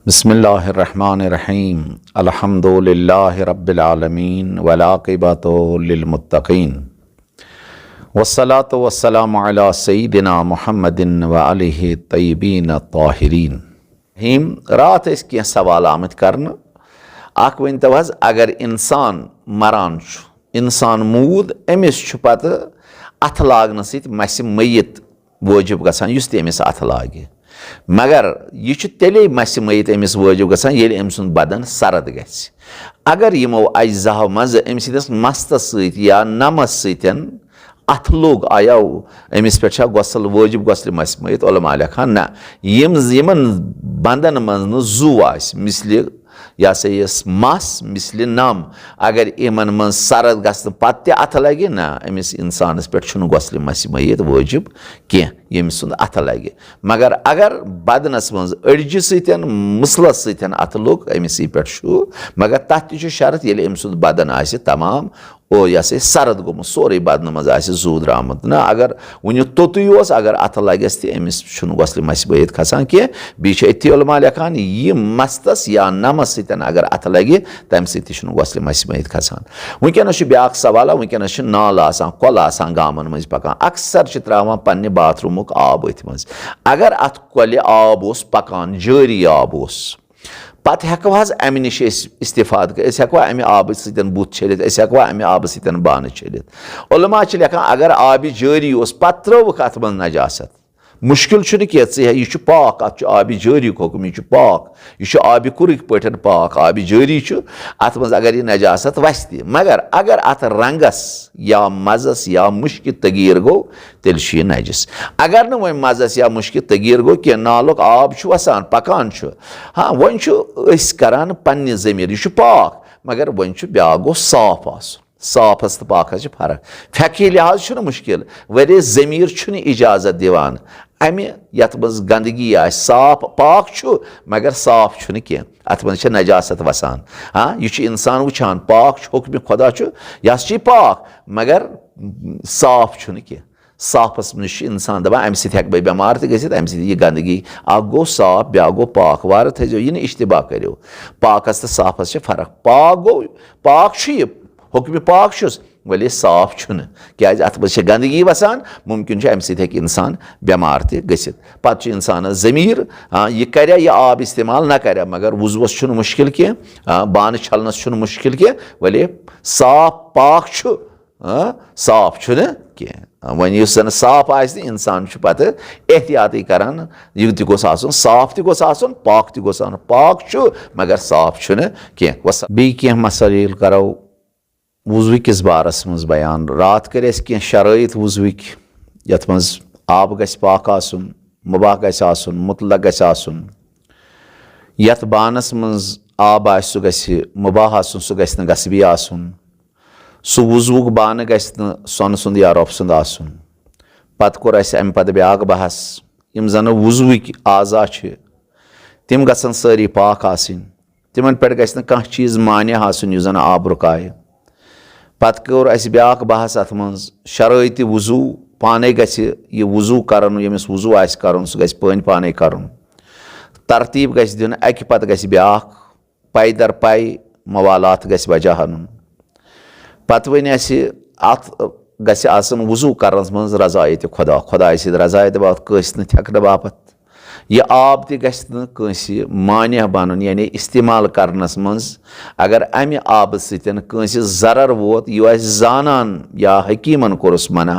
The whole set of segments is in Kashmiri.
बिस्मिल्लाहिर्रहमानिर्रहीम अल्हम्दुलिल्लाहि रब्बिल आलमीन वल आक़िबतु लिल मुत्तक़ीन वस्सलातु वस्सलामु अला सय्यिदिना मुहम्मदिन व आलिहि तय्यिबीन ताहिरीन। रात ٲسۍ کینٛہہ सवाल आमٕتۍ करنہٕ। اکھ ؤنۍتو حظ اگر انسان مران چھُ انسان موٗد أمِس چھُ پتہٕ اَتھٕ لاگنہٕ سۭتۍ مسہِ میت وٲجِب گژھان یُس تہِ أمِس اَتھٕ لاگہِ، مگر یہِ چھُ تیٚلے مسہِ میت أمِس وٲجِب گژھان ییٚلہِ أمۍ سُنٛد بدن سرد گژھِ۔ اگر یِمو اجزاہو منٛزٕ أمۍ سٕنٛدِس مستس سۭتۍ یا نمس سۭتۍ اَتھٕ لوٚگ آیو أمِس پٮ۪ٹھ چھا غۄسل وٲجِب غۄسلہِ مسہِ میت؟ علما لیکھان نہ، یِمن بنٛدن منٛز نہٕ زُو آسہِ مثلہِ یہِ ہسا یہِ مس مثلہِ نم، اگر یِمن منٛز سرد گژھنہٕ پتہٕ تہِ اَتھٕ لگہِ نہ، أمِس انسانس پٮ۪ٹھ چھُنہٕ غۄسلہِ مسہِ میت وٲجِب کینٛہہ ییٚمہِ سُنٛد اَتھٕ لگہِ، مگر اگر بدنس منٛز أڑجہِ سۭتۍ مٕسلس سۭتۍ اَتھٕ لوٚگ أمِسٕے پٮ۪ٹھ چھُ، مگر تتھ تہِ چھُ شرط ییٚلہِ أمۍ سُنٛد بدن آسہِ تمام یہِ ہسا یہِ سرد گوٚمُت، سورُے بدنہٕ منٛز آسہِ زُو درٛامُت، نہ اگر وُنہِ توٚتُے اوس اگر اَتھٕ لگٮ۪س تہِ أمِس چھُنہٕ غۄسلہِ مسہِ میت کھسان کینٛہہ۔ بیٚیہِ چھِ أتھی علما لیکھان یہِ مستس یا نمس سۭتۍ اگر اَتھٕ لگہِ تمہِ سۭتۍ تہِ چھُنہٕ غۄسلہِ مسہِ میت کھسان۔ وُنکیٚنس چھُ بیاکھ سوالہ، وُنکیٚنس چھِ نالہٕ آسان کۄلہٕ آسان گامن منٛز پکان، اکثر چھِ تراوان پننہِ باتھ روٗمُک آب أتھۍ منٛز۔ اگر اتھ کۄلہِ آب اوس پکان جٲری آب اوس، پتہٕ ہٮ۪کو حظ امہِ نِش أسۍ استفاد کٔرِتھ؟ أسۍ ہٮ۪کوا امہِ آبہٕ سۭتۍ بُتھ چھٔلِتھ؟ أسۍ ہٮ۪کوا امہِ آبہٕ سۭتۍ بانہٕ چھٔلِتھ؟ علما چھِ لیکھان اگر آبہِ جٲری اوس پتہٕ ترٲوٕکھ اتھ منٛز نجاست، مُشکِل چھُنہٕ کینٛہہ، ژٕ یہِ چھُ پاک، اتھ چھُ آبِ جٲریُک حُکم، یہِ چھُ پاک، یہِ چھُ آبہِ کُرٕکۍ پٲٹھۍ پاک، آبِ جٲری چھُ، اتھ منٛز اگر یہِ نجاست وسہِ تہِ، مگر اگر اتھ رنگس یا مزس یا مُشکہِ تغیٖر گوٚو تیٚلہِ چھُ یہِ نجس۔ اگر نہٕ وۄنۍ مزس یا مُشکہِ تغیٖر گوٚو کینٛہہ، نالُک آب چھُ وسان پکان چھُ، ہاں وۄنۍ چھُ أسۍ کران پننہِ ضمیٖر، یہِ چھُ پاک مگر وۄنۍ چھُ بیاکھ گوٚو صاف آسُن، صافس تہٕ پاکس چھِ فرق۔ فقہی لحاظ چھُنہٕ مُشکِل، ورے ضمیٖر چھُنہٕ اِجازت دِوان امہِ یتھ منٛز گنٛدگی آسہِ، صاف پاک چھُ مگر صاف چھُنہٕ کینٛہہ، اتھ منٛز چھِ نجاست وسان، ہاں یہِ چھُ انسان وٕچھان پاک چھُ، حُکمہِ خۄدا چھُ یہِ ہسا چھُ یہِ پاک مگر صاف چھُنہٕ کینٛہہ، صافس نِش چھُ انسان دپان امہِ سۭتۍ ہٮ۪کہٕ بہٕ بٮ۪مار تہِ گٔژھِتھ، امہِ سۭتۍ یہِ گنٛدگی، اکھ گوٚو صاف بیاکھ گوٚو پاک، وارٕ تھٲیزیو یہِ نہٕ اشتباہ کٔرِو، پاکس تہٕ صافس چھِ فرق۔ پاک گوٚو پاک چھُ یہِ، حُکمہِ پاک چھُس ؤلے صاف چھُنہٕ، کیٛازِ اتھ منٛز چھِ گنٛدگی وسان، مُمکِن چھُ امہِ سۭتۍ ہٮ۪کہِ انسان بٮ۪مار تہِ گٔژھِتھ۔ پتہٕ چھُ انسانس ضمیٖر، یہِ کریا یہِ آب استعمال نہ کریا، مگر وضوٗوس چھُنہٕ مُشکِل کینٛہہ، بانہٕ چھلنس چھُنہٕ مُشکِل کینٛہہ، ؤلے صاف پاک چھُ، صاف چھُنہٕ کینٛہہ۔ وۄنۍ یُس زن صاف آسہِ نہٕ انسان چھُ پتہٕ احتیاطٕے کران، یہِ تہِ گوٚژھ آسُن صاف تہِ گوٚژھ آسُن، پاک تہِ گوٚژھ آسُن، پاک چھُ مگر صاف چھُنہٕ کینٛہہ۔ بیٚیہِ کینٛہہ مسٲیل کرو وضوٗ کِس بارس منٛز بیان۔ راتھ کٔرۍ اَسہِ کینٛہہ شرٲیط وضوٗہٕکۍ یتھ منٛز آب گژھِ پاک آسُن، مُباح گژھِ آسُن، مُطلق گژھِ آسُن، یتھ بانس منٛز آب آسہِ سُہ گژھِ مُباح آسُن، سُہ گژھِ نہٕ غصبی آسُن، سُہ وضوٗہُک بانہٕ گژھِ نہٕ سۄنہٕ سُنٛد یا رۄپہٕ سُنٛد آسُن۔ پتہٕ کوٚر اَسہِ امہِ پتہٕ بیاکھ بحث، یِم زنہٕ وضوٗہٕکۍ اعضا چھِ تِم گژھن سٲری پاک آسٕنۍ، تِمن پٮ۪ٹھ گژھِ نہٕ کانٛہہ چیٖز مانع آسُن یُس زن آب رُکایہِ۔ پتہٕ کوٚر اَسہِ بیاکھ بحث اتھ منٛز شرٲیطِ وضوٗ، پانے گژھِ یہِ وضوٗ کرُن، ییٚمِس وضوٗ آسہِ کرُن سُہ گژھِ پٲنۍ پانے کرُن، ترتیٖب گژھِ دیُن اکہِ پتہٕ گژھِ بیاکھ، پے در پے موالات گژھِ وجہ انُن۔ پتہٕ ؤنۍ اَسہِ اتھ گژھِ آسُن وضوٗ کرنس منٛز رضایتِ خۄدا، خۄداے سۭتۍ رضایت باپتھ، کٲنٛسہِ نہٕ تھٮ۪کنہٕ باپتھ۔ یہِ آب تہِ گژھِ نہٕ کٲنٛسہِ مانع بنُن، یعنی استعمال کرنس منٛز اگر امہِ آبہٕ سۭتۍ کٲنٛسہِ ضرر ووت، یہِ آسہِ زانان یا حکیٖمن کوٚرُس منع،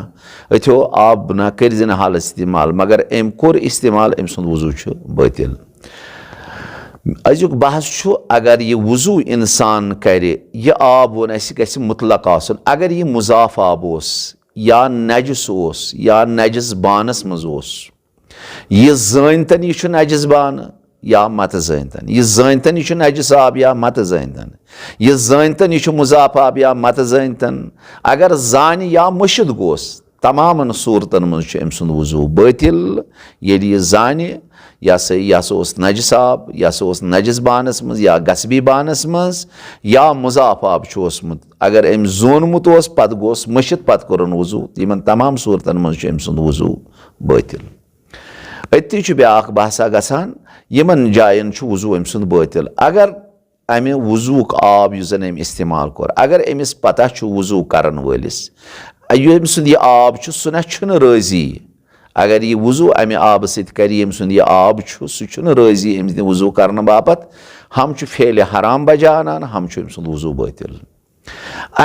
أتھیو آب نہ کٔرزِ نہٕ حال استعمال، مگر أمۍ کوٚر استعمال، أمۍ سُنٛد وضوٗ چھُ بٲطِل۔ أزیُک بحث چھُ اگر یہِ وضوٗ انسان کرِ، یہِ آب ووٚن اَسہِ گژھِ مُطلق آسُن، اگر یہِ مُضاف آب اوس یا نجس اوس یا نجس بانس منٛز اوس، یہِ زٲنۍتن یہِ چھُ نجس بانہٕ یا متہٕ زٲنۍتن، یہِ زٲنۍتن یہِ چھُ نجس آب یا متہٕ زٲنۍتن، یہِ زٲنۍتن یہِ چھُ مُضاف آب یا متہٕ زٲنۍتن، اگر زانہِ یا مٔشِد گوس تمامن صوٗرتن منٛز چھُ أمۍ سُنٛد وضوٗ بٲطِل ییٚلہِ یہِ زانہِ یہِ ہسا اوس نجس آب یہِ ہسا اوس نجس بانس منٛز یا گسبی بانس منٛز یا مضاف آب چھُ اوسمُت اگر أمۍ زونمُت اوس پتہٕ گوس مٔشِتھ پتہٕ کوٚرُن وضوٗ یِمن تمام صوٗرتن منٛز چھُ أمۍ سُنٛد وضوٗ بٲطِل أتی چھُ بیٛاکھ بحثا گژھان یِمن جاین چھُ وضوٗ أمۍ سُنٛد بٲطِل اگر امہِ وضوٗک آب یُس زن أمۍ استعمال کوٚر اگر أمِس پتہ چھُ وضوٗ کرن وٲلِس ییٚمۍ سُنٛد یہِ آب چھُ سُہ نہ چھُنہٕ رٲضی اگر یہِ وضوٗ امہِ آبہٕ سۭتۍ کرِ ییٚمۍ سُنٛد یہِ آب چھُ سُہ چھُنہٕ رٲضی أمِس نہٕ وضوٗ کرنہٕ باپتھ ہم چھُ فعلہِ حرام بجا انان ہم چھُ أمۍ سُنٛد وضوٗ بٲطِل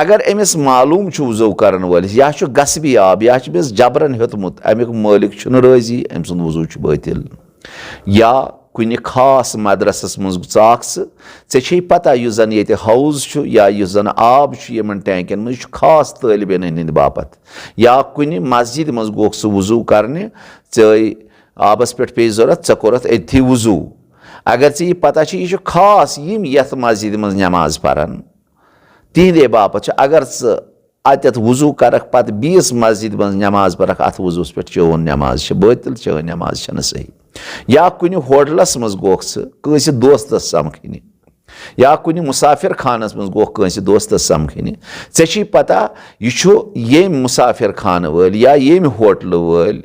اگر أمِس معلوٗم چھُ وضوٗ کرن وٲلِس یا چھُ گسبی آب یا چھُ أمِس جبرن ہیوٚتمُت امیُک مٲلِک چھُنہٕ رٲضی أمۍ سُنٛد وضوٗ چھُ بٲطِل یا کُنہِ خاص مدرسس منٛز ژاکھ ژٕ ژےٚ چھے پتہ یُس زن ییٚتہِ حوض چھُ یا یُس زن آب چھُ یِمن ٹینکین منٛز یہِ چھُ خاص طٲلبہِ علمن ہٕنٛدِ باپتھ یا کُنہِ مسجد منٛز گوٚکھ ژٕ وضوٗ کرنہِ ژےٚ آبس پٮ۪ٹھ پیٚیہِ ضوٚرتھ ژےٚ کوٚرُتھ أتھی وضوٗ اگر ژےٚ یہِ پتہ چھِ یہِ چھُ خاص یِم یتھ مسجد منٛز نٮ۪ماز پرن تِہنٛدے باپتھ چھُ اگر ژٕ اتٮ۪تھ وضوٗ کرکھ پتہٕ بیٚیِس مسجد منٛز نٮ۪ماز پرکھ اتھ وضوٗوس پٮ۪ٹھ چٲنۍ نٮ۪ماز چھِ بٲطِل چٲنۍ نٮ۪ماز چھنہٕ صحیح یا کُنہِ ہوٹلس منٛز گوٚکھ ژٕ کٲنٛسہِ دوستس سمکھنہِ یا کُنہِ مُسافر خانس منٛز گوٚکھ کٲنٛسہِ دوستس سمکھنہِ ژےٚ چھے پتہ یہِ چھُ ییٚمۍ مُسافر خانہٕ وٲلۍ یا ییٚمۍ ہوٹلہٕ وٲلۍ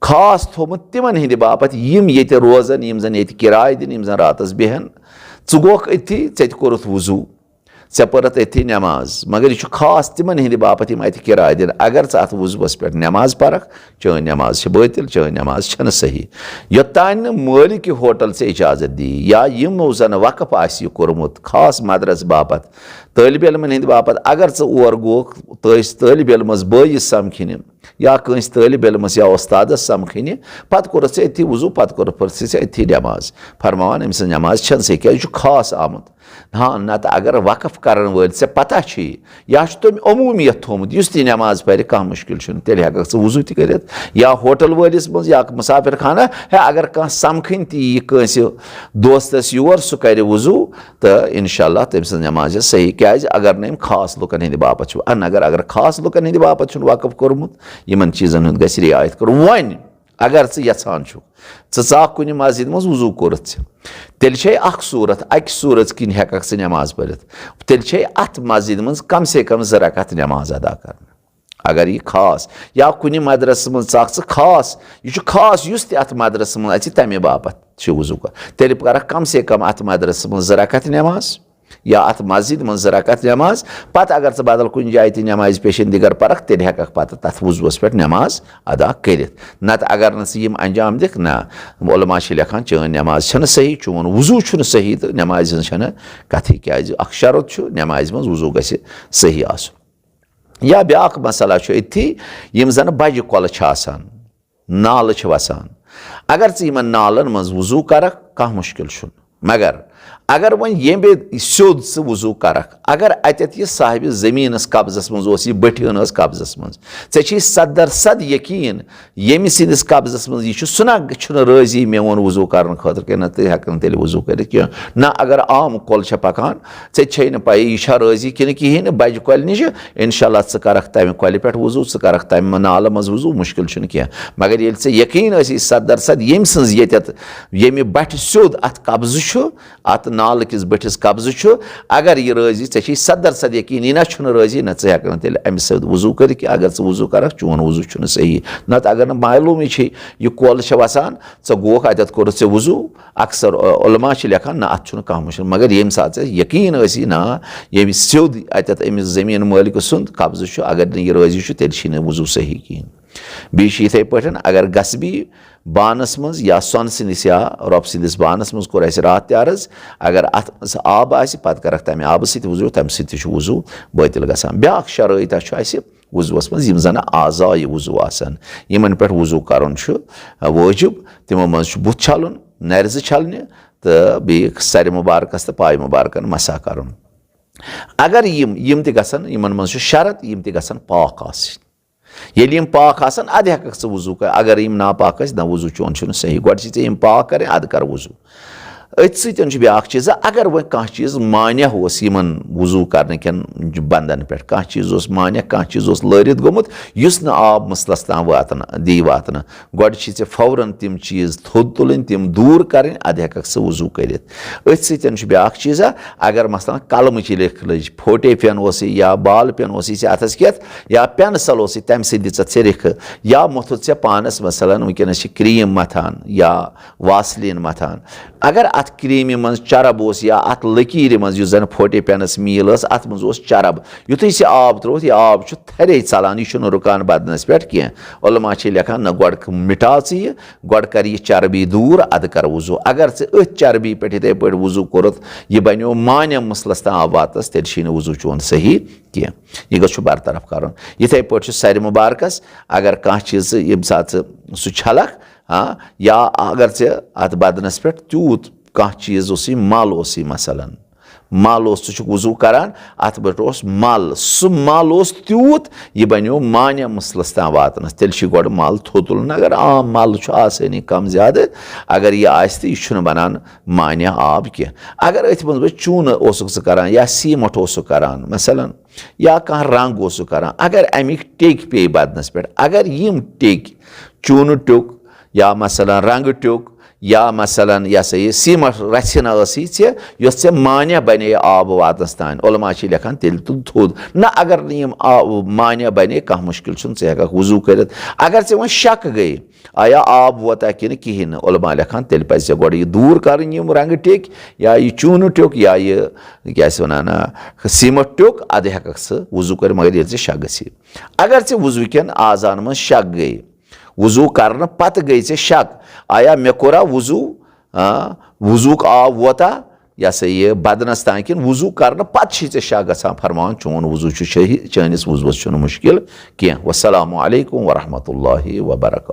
خاص تھوٚمُت تِمن ہٕنٛدِ باپتھ یِم ییٚتہِ روزن یِم زن ییٚتہِ کِراے دِنۍ یِم زن راتس بیٚہن ژٕ گوٚکھ أتھی ژےٚ تہِ کوٚرُتھ وضوٗ ژےٚ پٔرتھ أتھی نٮ۪ماز مگر یہِ چھُ خاص تِمن ہٕنٛدِ باپتھ یِم اتہِ کِراے دِنۍ اگر ژٕ اتھ وضوٗوس پٮ۪ٹھ نٮ۪ماز پرکھ چٲنۍ نٮ۪ماز چھِ بٲطِل چٲنۍ نٮ۪ماز چھنہٕ صحیح یوٚتانۍ نہٕ مٲلِکہِ ہوٹل ژےٚ اِجازت دِیی یا یِمو زن وقف آسہِ یہِ کوٚرمُت خاص مدرس باپتھ طٲلبہِ علمن ہٕنٛدِ باپتھ اگر ژٕ اور گوٚکھ طٲلبہِ علمس بٲیِس سمکھنہِ یا کٲنٛسہِ طٲلبہِ علمس یا وۄستادس سمکھنہِ پتہٕ کوٚرُتھ ژےٚ أتھی وضوٗ پتہٕ پٔرتھ ژےٚ أتھی نٮ۪ماز فرماوان أمۍ سٕنٛز نٮ۪ماز چھنہٕ صحیح کیٛازِ یہِ چھُ خاص آمُت ہاں نتہٕ اگر وقف کرن وٲلۍ ژےٚ پتہ چھُے یا چھُ تٔمۍ عموٗمیت تھوٚمُت یُس تہِ نٮ۪ماز پرِ کانٛہہ مُشکِل چھُنہٕ تیٚلہِ ہٮ۪ککھ ژٕ وضوٗ تہِ کٔرِتھ یا ہوٹل وٲلِس منٛز یا مُسافر خانہ ہے اگر کانٛہہ سمکھٕنۍ تہِ یی کٲنٛسہِ دوستس یور سُہ کرِ وضوٗ تہٕ انشاء اللہ تٔمۍ سٕنٛز نٮ۪ماز چھِ صحیح کیٛازِ اگر نہٕ أمۍ خاص لُکن ہٕنٛدِ باپتھ چھُ اگر خاص لُکن ہٕنٛدِ باپتھ چھُنہٕ وقف کوٚرمُت یِمن چیٖزن ہُنٛد گژھِ رعایت کرُن وۄنۍ اگر ژٕ یژھان چھُکھ ژٕ ژاکھ کُنہِ مسجد منٛز وضوٗ کوٚرُتھ ژےٚ تیٚلہِ چھے اکھ صوٗرت اکہِ صوٗرت کِنۍ ہٮ۪ککھ ژٕ نٮ۪ماز پٔرِتھ تیٚلہِ چھے اتھ مسجد منٛز کم سے کم 2 رکعت نٮ۪ماز ادا کرنہٕ اگر یہِ خاص یا کُنہِ مدرسس منٛز ژاکھ ژٕ خاص یہِ چھُ خاص یُس تہِ اتھ مدرسس منٛز اژِ تمہِ باپتھ چھُ وضوٗ کرُن تیٚلہِ کرکھ کم سے کم اتھ مدرسس منٛز 2 رکعت نٮ۪ماز یا اتھ مسجد منٛز 2 رکعت نٮ۪ماز پتہٕ اگر ژٕ بدل کُنہِ جایہِ تہِ نٮ۪مازِ پیشن دِگر پرکھ تیٚلہِ ہٮ۪ککھ پتہٕ تتھ وضوٗوس پٮ۪ٹھ نٮ۪ماز ادا کٔرِتھ نتہٕ اگر نہٕ ژٕ یِم انجام دِکھ نہ علما چھِ لیکھان چٲنۍ نٮ۪ماز چھنہٕ صحیح چون وضوٗ چھُنہٕ صحیح تہٕ نٮ۪مازِ ہٕنٛز چھنہٕ کتھٕے کیٛازِ اکھ شرط چھُ نٮ۪مازِ منٛز وضوٗ گژھِ صحیح آسُن یا بیٛاکھ مسلہ چھُ أتھی یِم زن بجہِ کۄلہٕ چھِ آسان نالہٕ چھِ وسان اگر ژٕ یِمن نالن منٛز وضوٗ کرکھ کانٛہہ مُشکِل چھُنہٕ مگر اگر وۄنۍ ییٚمہِ سیوٚد ژٕ وضوٗ کرکھ اگر اتٮ۪تھ یہِ صاحبِ زٔمیٖنس قبضس منٛز اوس یہِ بٔٹھِن ٲس قبضس منٛز ژےٚ چھے 100% یقیٖن ییٚمہِ سٕنٛدِس قبضس منٛز یہِ چھُ سُہ نہ چھُنہٕ رٲضی میون وضوٗ کرنہٕ خٲطرٕ کینٛہہ نہ تہِ ہٮ۪کہٕ نہٕ تیٚلہِ وضوٗ کٔرِتھ کینٛہہ نہ اگر عام کۄل چھےٚ پکان ژےٚ چھے نہٕ پَیی یہِ چھا رٲضی کِنہٕ کِہیٖنۍ نہٕ بجہِ کۄلہِ نِشہِ انشاء اللہ ژٕ کرکھ تمہِ کۄلہِ پٮ۪ٹھ وضوٗ ژٕ کرکھ تمہِ نالہٕ منٛز وضوٗ مُشکِل چھُنہٕ کینٛہہ مگر ییٚلہِ ژےٚ یقیٖن ٲسی 100% ییٚمہِ سٕنٛز ییٚتٮ۪تھ ییٚمہِ بٹھِ سیوٚد اتھ قبضہٕ چھُ اتھ نالہٕ کِس بٔٹھِس قبضہٕ چھُ اگر یہِ رٲضی ژےٚ چھے 100% یقیٖن یہِ نہ چھُنہٕ رٲضی نہ ژٕ ہٮ۪ککھ نہٕ تیٚلہِ امہِ سۭتۍ وضوٗ کٔرِتھ کینٛہہ اگر ژٕ وضوٗ کرکھ چون وضوٗ چھُنہٕ صحیح نتہٕ اگر نہٕ معلوٗمٕے چھے یہِ کۄل چھےٚ وسان ژٕ گوٚکھ اتٮ۪تھ کوٚرُتھ ژےٚ وضوٗ اکثر علما چھِ لیکھان نہ اتھ چھُنہٕ کانٛہہ مُشکِل مگر ییٚمہِ ساتہٕ ژےٚ یقیٖن ٲسی نہ ییٚمہِ سیوٚد اتٮ۪تھ أمِس زٔمیٖن مٲلکہٕ سُنٛد قبضہٕ چھُ اگر نہٕ یہِ رٲضی چھُ تیٚلہِ چھی نہٕ وضوٗ صحیح کِہیٖنۍ بیٚیہِ چھِ یِتھٕے پٲٹھۍ اگر گسبی بانس منٛز یا سۄنہٕ سٕنٛدِس یا رۄپہٕ سٕنٛدِس بانس منٛز کوٚر اَسہِ راتھ تہِ عرض اگر اتھ منٛز آب آسہِ پتہٕ کرکھ تمہِ آبہٕ سۭتۍ وضوٗ تمہِ سۭتۍ تہِ چھُ وضوٗ بٲطِل گژھان بیٛاکھ شرٲیطہ چھُ اَسہِ وضوٗوس منٛز یِم زن اعضایہِ وضوٗ آسن یِمن پٮ۪ٹھ وضوٗ کرُن چھُ وٲجِب تِمو منٛز چھُ بُتھ چھلُن نرِ زٕ چھلنہِ تہٕ بیٚیہِ سرِ مُبارکس تہٕ پایہِ مُبارکن مسا کرُن اگر یِم تہِ گژھن یِمن منٛز چھُ شرط یِم تہِ گژھن پاک آسٕنۍ ییٚلہِ یِم پاک آسن اَدٕ ہٮ۪ککھ ژٕ وضوٗ کٔرِتھ اگر یِم ناپاک ٲسۍ نہ وضوٗ چون چھُنہٕ صحیح گۄڈٕ چھِ ژےٚ یِم پاک کرٕنۍ اَدٕ کر وضوٗ أتھۍ سۭتۍ چھُ بیٛاکھ چیٖزا اگر وۄنۍ کانٛہہ چیٖز مانیہ اوس یِمن وضوٗ کرنہٕ کٮ۪ن بنٛدن پٮ۪ٹھ کانٛہہ چیٖز اوس مانیہ کانٛہہ چیٖز اوس لٲرِتھ گوٚمُت یُس نہٕ آب مٕسلَس تام دی واتنہٕ گۄڈٕ چھِ ژےٚ فوراً تِم چیٖز تھوٚد تُلٕنۍ تِم دوٗر کَرٕنۍ اَدٕ ہٮ۪ککھ ژٕ وضوٗ کٔرِتھ أتھۍ سۭتۍ چھُ بیٛاکھ چیٖزا اگر مثلاً قلمٕچ لِکھ لٔج فوٹے پٮ۪ن اوسُے یا بال پٮ۪ن اوسُے ژےٚ اَتھس کٮ۪تھ یا پٮ۪نسل اوسُے تَمہِ سۭتۍ دِژَتھ ژےٚ رِکھٕ یا موٚتھُتھ ژےٚ پانس مثلاً وٕنکٮ۪نس چھِ کرٛیٖم متھان یا واسلیٖن متھان اگر اَتھ کرٛیٖمہِ منٛز چرب اوس یا اَتھ لٔکیٖرِ منٛز یُس زن فوٹے پٮ۪نس میٖل ٲس اَتھ منٛز اوس چرب یُتھُے ژےٚ آب ترٛووُتھ یہِ آب چھُ تھرے ژلان یہِ چھُنہٕ رُکان بدنس پٮ۪ٹھ کینٛہہ عُلما چھِ لیکھان نہ گۄڈٕ مٹاو ژٕ یہِ گۄڈٕ کر یہِ چربی دوٗر اَدٕ کر وضوٗ اگر ژٕ أتھۍ چربی پٮ۪ٹھ یِتھٕے پٲٹھۍ وضوٗ کوٚرُتھ یہِ بنیو مانیہ مٕسلس تام آب واتنس تیٚلہِ چھُے نہٕ وضوٗ چون صحیح کینٛہہ یہِ گوٚژھ برطرف کرُن یِتھٕے پٲٹھۍ چھُ سرِ مُبارکس اگر کانٛہہ چیٖز ژٕ ییٚمہِ ساتہٕ ژٕ سُہ چھلکھ یا اگر ژےٚ اَتھ بدنس پٮ۪ٹھ تیوٗت کانٛہہ چیٖز اوسُے مل اوسُے مثلاً مل اوس ژٕ چھُکھ وضوٗ کران اَتھ پٮ۪ٹھ اوس مل سُہ مل اوس تیوٗت یہِ بنیو مانیہ مٕسلس تام واتنس تیٚلہِ چھُ گۄڈٕ مل تھوٚد تُلُن اگر عام مل چھُ آسٲنی کم زیادٕ اگر یہِ آسہِ تہٕ یہِ چھُنہٕ بنان مانیہ آب کینٛہہ اگر أتھۍ منٛز وۄنۍ چوٗنہٕ اوسُکھ ژٕ کران یا سیٖمٹ اوسُکھ کران مثلاً یا کانٛہہ رنٛگ اوسُکھ کران اگر اَمِکۍ ٹیٚکۍ پیٚیہِ بدنس پٮ۪ٹھ اگر یِم ٹیٚکۍ چوٗنہٕ ٹیوٚک یا مثلاً رنٛگہٕ ٹیوٚک یا مثلاً یہِ ہسا یہِ سیٖمٹ رژھِ نہ ٲسٕے ژےٚ یۄس ژےٚ مانیہ بنے آب واتنس تانۍ عُلما چھِ لیکھان تیٚلہِ تُل تھوٚد نہ اگر نہٕ یِم مانیہ بنے کانٛہہ مُشکِل چھُنہٕ ژٕ ہٮ۪ککھ وضوٗ کٔرِتھ اگر ژےٚ وۄنۍ شک گٔے آیا آب ووتا کِنہٕ کِہینۍ نہٕ عُلما لیکھان تیٚلہِ پزِ ژےٚ گۄڈٕ یہِ دوٗر کرٕنۍ یِم رنٛگہٕ ٹیٚکۍ یا یہِ چوٗنہٕ ٹیوٚک یا یہِ کیٛاہ چھِ وَنان سیٖمٹ ٹیوٚک اَدٕ ہٮ۪ککھ ژٕ وضوٗ کٔرِتھ مگر ییٚلہِ ژےٚ شک گژھی اگر ژےٚ وضوٗ کٮ۪ن اعضان منٛز شک گٔے وضوٗ کرنہٕ پتہٕ گٔے ژےٚ شک آیا مےٚ کوٚرا وضوٗ وضوٗک آب ووتا یہِ ہسا یہِ بدنس تام کِنہٕ وضوٗ کرنہٕ پتہٕ چھُے ژےٚ شک گژھان فرماوان چون وضوٗ چھُ صحیح چٲنِس وضوٗوس چھُنہٕ مُشکِل کینٛہہ والسلامُ علیکُم ورحمتہ اللہ وبرکاتہ